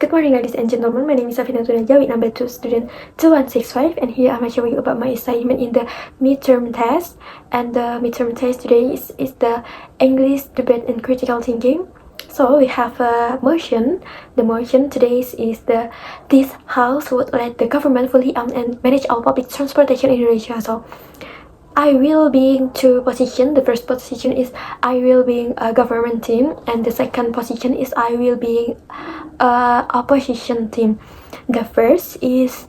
Good morning, ladies and gentlemen. My name is SAFINATUNNAJAH with number 2 student 2165, and here I'm showing you about my assignment in the midterm test. And the midterm test today is the English debate and critical thinking. So we have a motion. The motion today is this house would let the government fully own and manage all public transportation in Indonesia. So I will be in two positions. The first position is I will be a government team, and the second position is I will be opposition team. The first is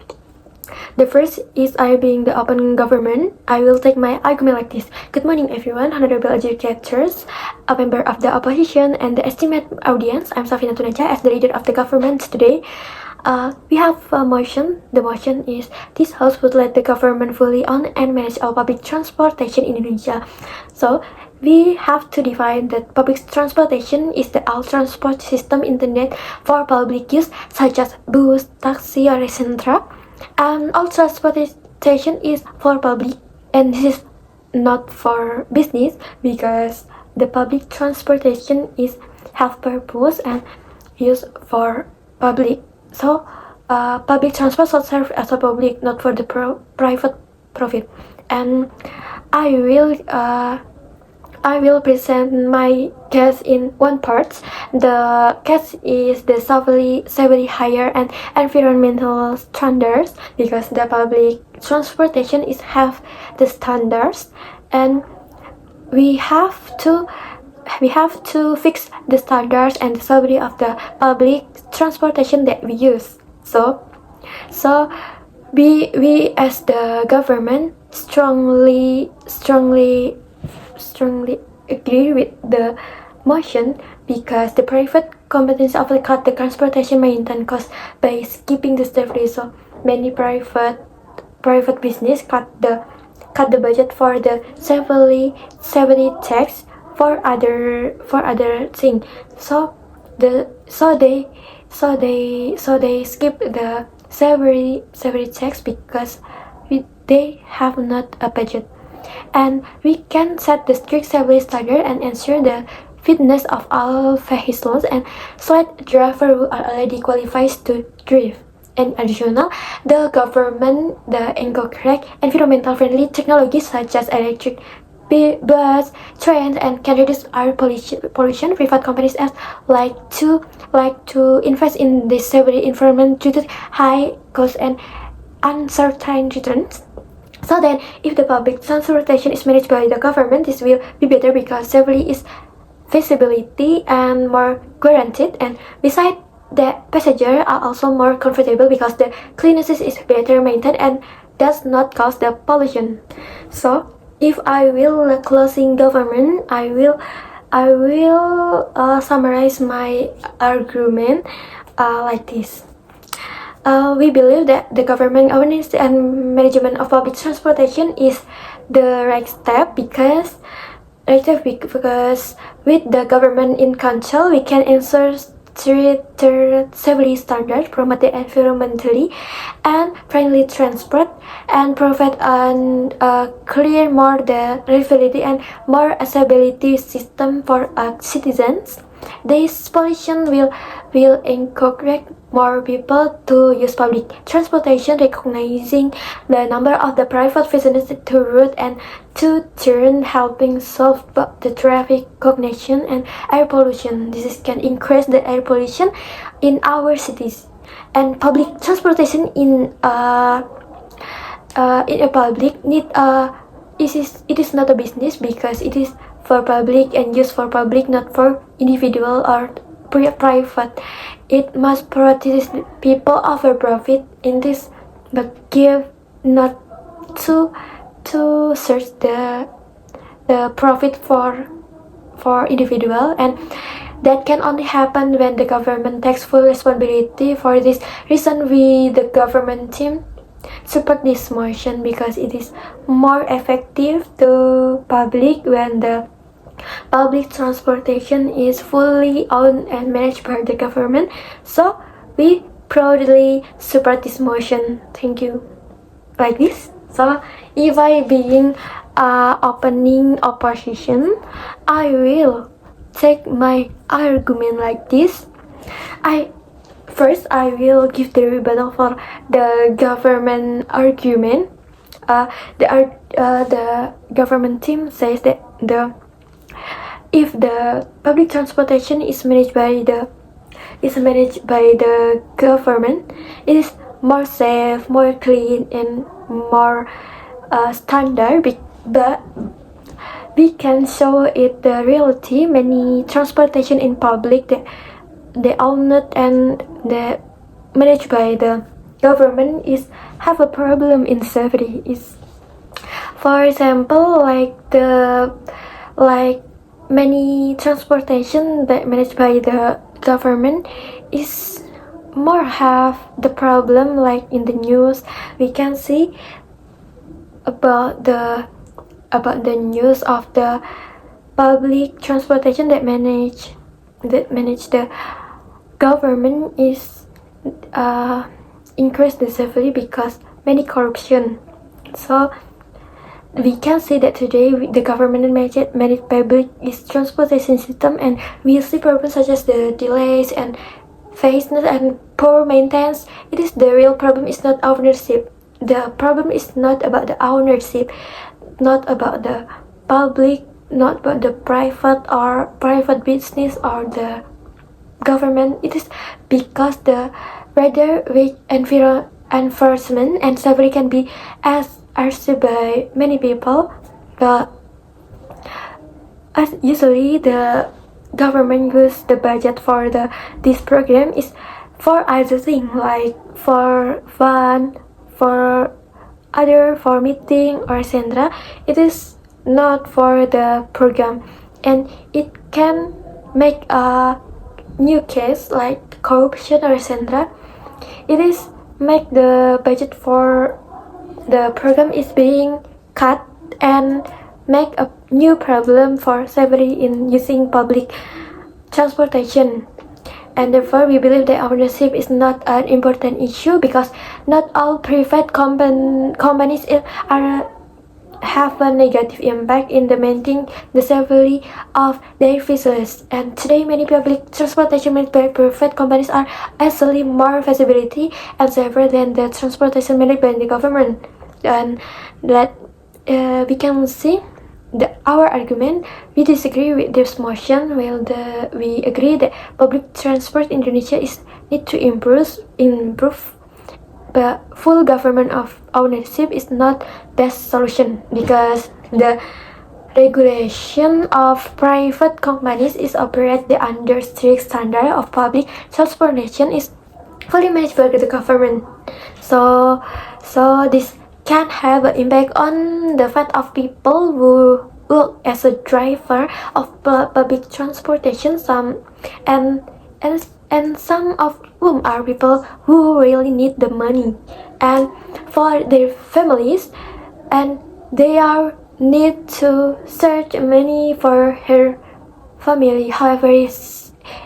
I being the open government. I will take my argument like this. Good morning, everyone, honorable educators, a member of the opposition, and the esteemed audience. I'm SAFINATUNNAJAH as the leader of the government today. We have a motion. The motion is this house would let the government fully own and manage all public transportation in Indonesia. So we have to define that public transportation is the all transport system internet for public use, such as bus, taxi, or etc. And all transportation is for public, and this is not for business, because the public transportation is have purpose and used for public. So public transport should serve as a public, not for the private profit. And I will present my case in one part. The case is the severely higher and environmental standards, because the public transportation is have the standards, and we have to fix the standards and the safety of the public transportation that we use. So we as the government strongly agree with the motion, because the private companies often cut the transportation maintenance cost by skipping the safety. So many private business cut the budget for the safety tax for other thing. So they skip the safety tax because they have not a budget. And we can set the strict safety standard and ensure the fitness of all vehicles, and select driver who are already qualified to drive. And additional, the government incorporate environmental friendly technologies such as electric bus, trains, and can reduce air pollution. Private companies like to invest in this safety environment due to high cost and uncertain returns. So then, if the public transportation is managed by the government, this will be better because safety is visibility and more guaranteed, and besides, the passengers are also more comfortable because the cleanliness is better maintained and does not cause the pollution. So if I will closing government, I will summarize my argument like this. We believe that the government governance and management of public transportation is the right step, because with the government in control, we can ensure stricter safety standards, promote the environmentally and friendly transport, and provide a clear, more the reliability and more accessibility system for citizens. This pollution will encourage more people to use public transportation, recognizing the number of the private businesses to route and to turn, helping solve the traffic congestion and air pollution. This can increase the air pollution in our cities. And public transportation in a public need it is not a business, because it is for public and used for public, not for individual or private. It must prioritize people over profit in this, but give not to search the profit for individual, and that can only happen when the government takes full responsibility. For this reason, we the government team support this motion, because it is more effective to public when the public transportation is fully owned and managed by the government. So we proudly support this motion. Thank you. Like this. So if I being opening opposition, I will take my argument like this. First, I will give the rebuttal for the government argument. The government team says that if the public transportation is managed by the government, it is more safe, more clean, and more standard. But we can show it the reality. Many transportation in public that they own it and they managed by the government is have a problem in safety. Is, for example, like many transportation that managed by the government is more have the problem, like in the news we can see about the news of the public transportation that manage the government is increase the safety because many corruption. So we can see that today the government manage public is transportation system, and we see problems such as the delays and fasteness and poor maintenance. It is the real problem is not ownership. The problem is not about the ownership, not about the public, not about the private business or the government. It is because the rather with enforcement and safety can be asked by many people, but as usually the government use the budget for this program is for other things, like for fun, for meeting or etc. It is not for the program, and it can make a new case like corruption or etc. It is make the budget for the program is being cut and make a new problem for safety in using public transportation. And therefore we believe that ownership is not an important issue, because not all private companies have a negative impact in the maintaining the safety of their visitors. And today many public transportation managed by private companies are actually more feasibility and safer than the transportation managed by the government. And that we can see our argument. We disagree with this motion, while we agree that public transport in Indonesia is need to improve, but full government of ownership is not best solution, because the regulation of private companies is operate under strict standard of public transportation is fully managed by the government. So this can have an impact on the fate of people who work as a driver of public transportation. Some of whom are people who really need the money and for their families, and they are need to search money for her family. However,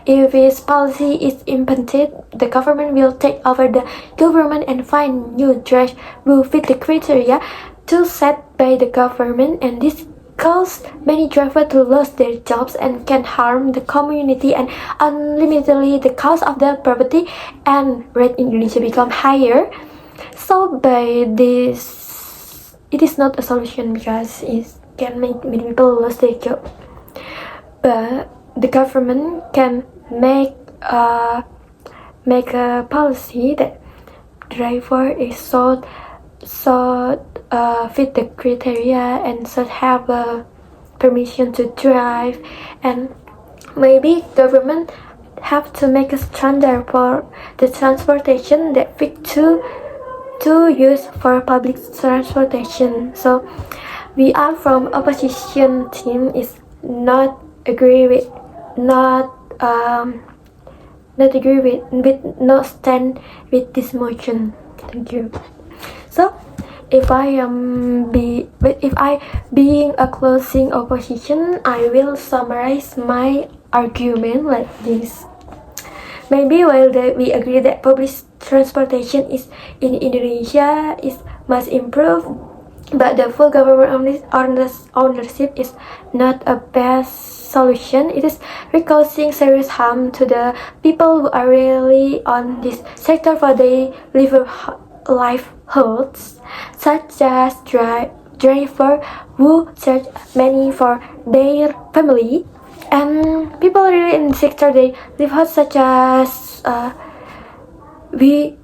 if this policy is implemented, the government will take over the government and find new drivers who fit the criteria to set by the government, and this cause many drivers to lose their jobs and can harm the community, and unlimitedly the cost of the property and rent in Indonesia become higher. So by this, it is not a solution, because it can make many people lose their job. But the government can make a policy that driver is so fit the criteria and should have a permission to drive, and maybe government have to make a standard for the transportation that fit to use for public transportation. So we are from opposition team is not agree with not stand with this motion. Thank you. So if I being a closing opposition, I will summarize my argument like this. Maybe while we agree that public transportation is in Indonesia must improve, but the full government ownership is not a best solution. It is causing serious harm to the people who are really on this sector for their livelihoods, such as driver who charge money for their family, and people really in the sector they live such as they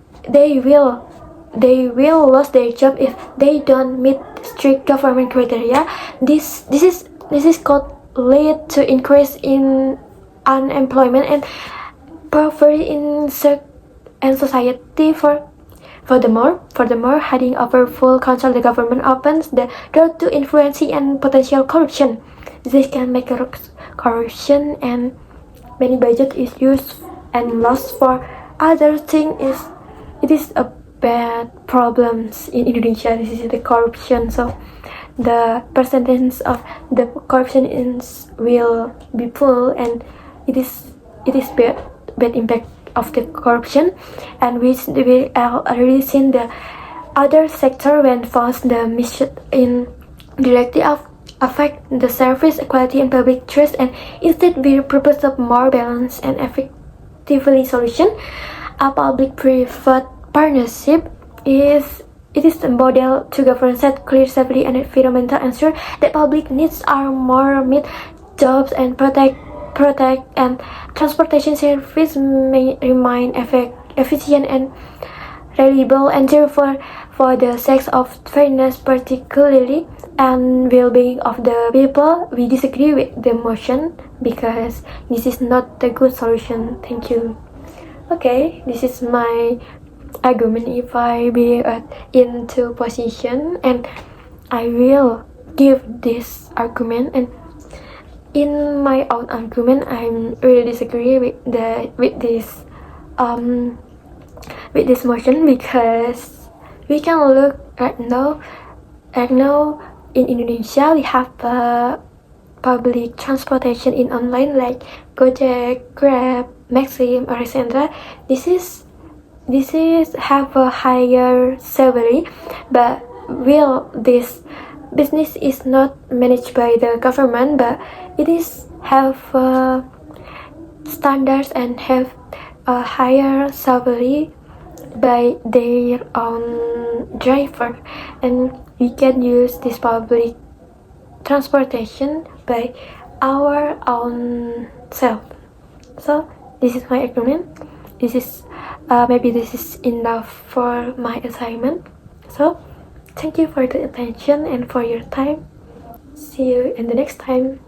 will lose their job if they don't meet strict government criteria. This could lead to increase in unemployment and poverty in society. Furthermore, handing over full control to the government opens the door to influencing and potential corruption. This can make corruption and many budget is used and lost for other things. It is a bad problems in Indonesia. This is the corruption. So the percentage of the corruption will be full, and it is bad impact of the corruption, and we already seen the other sector when false the mission in directly affect the service quality and public trust, and instead we propose a more balanced and effectively solution. A public-private partnership is a model to govern set clear safety and environmental ensure that public needs are more met, jobs and protect and transportation service may remain efficient and reliable, and therefore for the sake of fairness particularly and well-being of the people, we disagree with the motion because this is not the good solution. Thank you. Okay, this is my argument. If I be into position, and I will give this argument, and in my own argument I'm really disagree with this motion, because we can look right now in Indonesia we have public transportation in online like Gojek, Grab, Maxim, or etc. This is have a higher salary, but will this business is not managed by the government, but it is have standards and have a higher salary by their own driver, and we can use this public transportation by our own self. So this is my argument. This is maybe this is enough for my assignment. So thank you for the attention and for your time. See you in the next time.